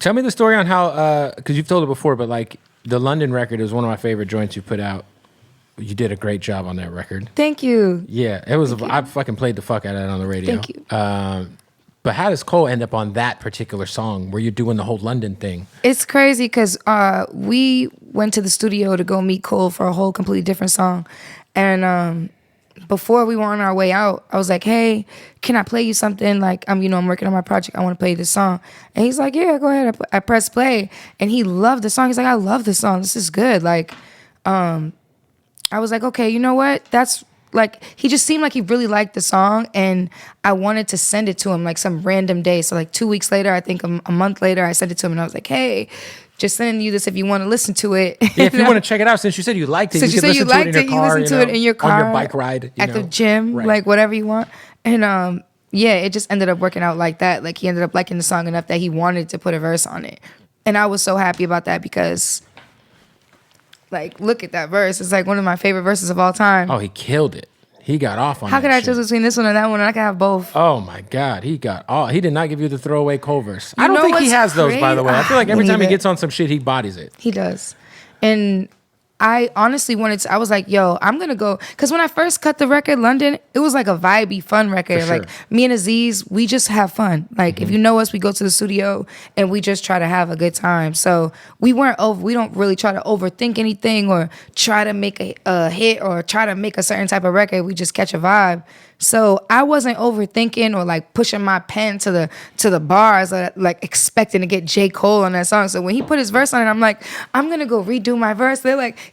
Tell me the story on how, because you've told it before, but like the London record is one of my favorite joints you put out. You did a great job on that record. Thank you. Yeah, it was. I fucking played the fuck out of that on the radio. Thank you. But how does Cole end up on that particular song where you're doing the whole London thing? It's crazy because we went to the studio to go meet Cole for a whole completely different song. And before we were on our way out, I was like, hey, can I play you something? Like, I'm working on my project. I want to play this song. And he's like, yeah, go ahead. I pressed play. And he loved the song. He's like, I love this song. This is good. Like, I was like, okay, you know what? That's like, he just seemed like he really liked the song, and I wanted to send it to him like some random day. So like 2 weeks later, I think a month later, I sent it to him, and I was like, hey, just sending you this if you want to listen to it. Yeah, if you want to check it out, since you said you liked it, since you said you liked it, you listen to it in your car, on your bike ride, at the gym, right. like whatever you want. And yeah, it just ended up working out like that. Like he ended up liking the song enough that he wanted to put a verse on it, and I was so happy about that because, like, look at that verse. It's like one of my favorite verses of all time. Oh, he killed it. He got off on How that could I shit. choose between this one and that one? And I could have both. Oh my God, he did not give you the throwaway Cole verse. I You don't know think he what's has those, by the way. I feel like every Me time he neither. gets on some shit, he bodies it. He does. And I honestly I was like, yo, I'm going to go. Because when I first cut the record, London, it was like a vibey, fun record. For sure. Like me and Aziz, we just have fun. Like if you know us, we go to the studio and we just try to have a good time. So we don't really try to overthink anything or try to make a hit or try to make a certain type of record. We just catch a vibe. So I wasn't overthinking or like pushing my pen to the bars or like expecting to get J. Cole on that song. So when he put his verse on it, I'm like, I'm gonna go redo my verse.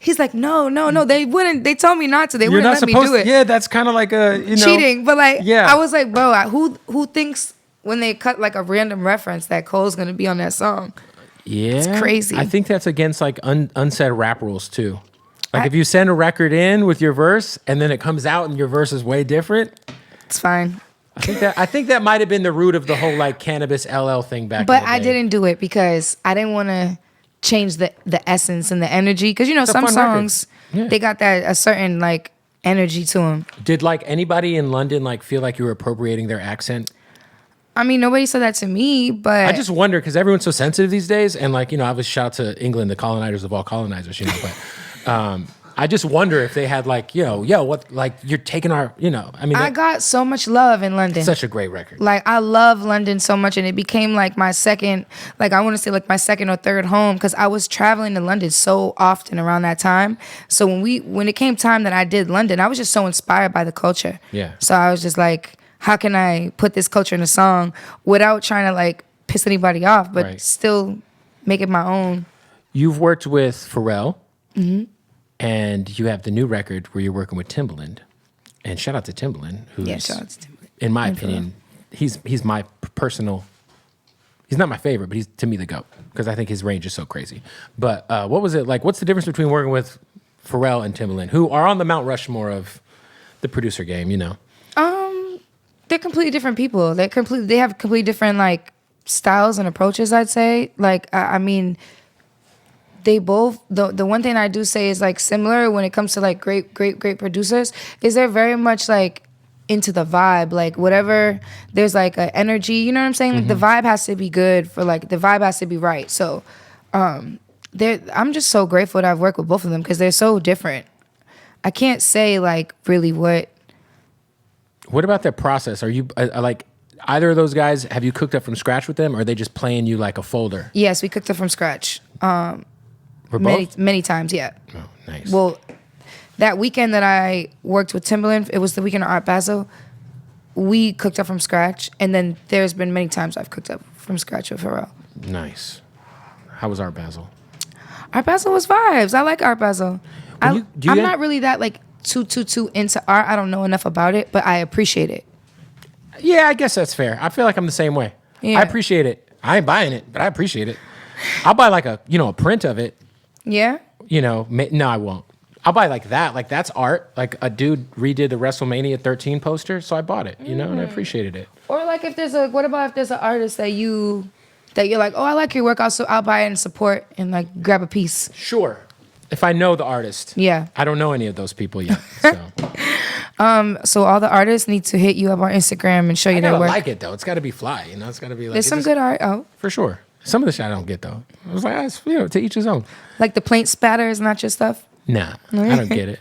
He's like, no, they wouldn't. They told me not to. They You're wouldn't not let me supposed do it. Yeah, that's kind of like a Cheating. But like, yeah. I was like, bro, who thinks when they cut like a random reference that Cole's gonna be on that song? Yeah, It's crazy. I think that's against like unsaid rap rules too. Like if you send a record in with your verse and then it comes out and your verse is way different, It's fine. I think that might have been the root of the whole like Cannabis LL thing back. But in the I day. didn't do it because I didn't want to change the essence and the energy. Because It's a some fun record. songs Yeah. they got that a certain like energy to them. Did like anybody in London like feel like you were appropriating their accent? I mean, nobody said that to me, but I just wonder because everyone's so sensitive these days, and like I was shout to England, the colonizers of all colonizers, but. I just wonder if they had like, what, like you're taking our, I mean, I got so much love in London. such a great record. Like I love London so much, and it became like my second, like I want to say like my second or third home because I was traveling to London so often around that time. So when it came time that I did London, I was just so inspired by the culture. Yeah. So I was just like, how can I put this culture in a song without trying to like piss anybody off, but Right. still make it my own? You've worked with Pharrell, and you have the new record where you're working with Timbaland. And shout out to Timbaland, who's, Shout out to Timbaland. in my opinion, he's my personal. He's not my favorite, but he's to me the GOAT because I think his range is so crazy. But what was it like? What's the difference between working with Pharrell and Timbaland, who are on the Mount Rushmore of the producer game? They're completely different people. They have completely different like styles and approaches, I'd say. Like I mean, they both the one thing I do say is like similar when it comes to like great producers is they're very much like into the vibe. Like whatever there's like an energy, you know what I'm saying? Like the vibe has to be good for like the vibe has to be right. So I'm just so grateful that I've worked with both of them because they're so different. I can't say like really what about their process? Are you like either of those guys? Have you cooked up from scratch with them, or are they just playing you like a folder? Yes, we cooked up from scratch. For both? Many times, yeah. Oh, nice. Well, that weekend that I worked with Timbaland, it was the weekend of Art Basel. We cooked up from scratch, and then there's been many times I've cooked up from scratch with Pharrell. Nice. How was Art Basel? Art Basel was vibes. I like Art Basel. I'm not really that like too into art. I don't know enough about it, but I appreciate it. Yeah, I guess that's fair. I feel like I'm the same way. Yeah. I appreciate it. I ain't buying it, but I appreciate it. I'll buy like a print of it. Yeah? No, I won't. I'll buy like that. Like that's art. Like a dude redid the WrestleMania 13 poster, so I bought it, and I appreciated it. Or like what about if there's an artist that you're like, oh, I like your work, I'll buy it and support and like grab a piece. Sure. If I know the artist. Yeah. I don't know any of those people yet. So So all the artists need to hit you up on Instagram and show you I their gotta work. like it though. It's gotta be fly, It's gotta be like There's some good art out. for sure. Some of the shit I don't get though. I was like, to each his own. Like the paint spatter is not your stuff. Nah, I don't get it.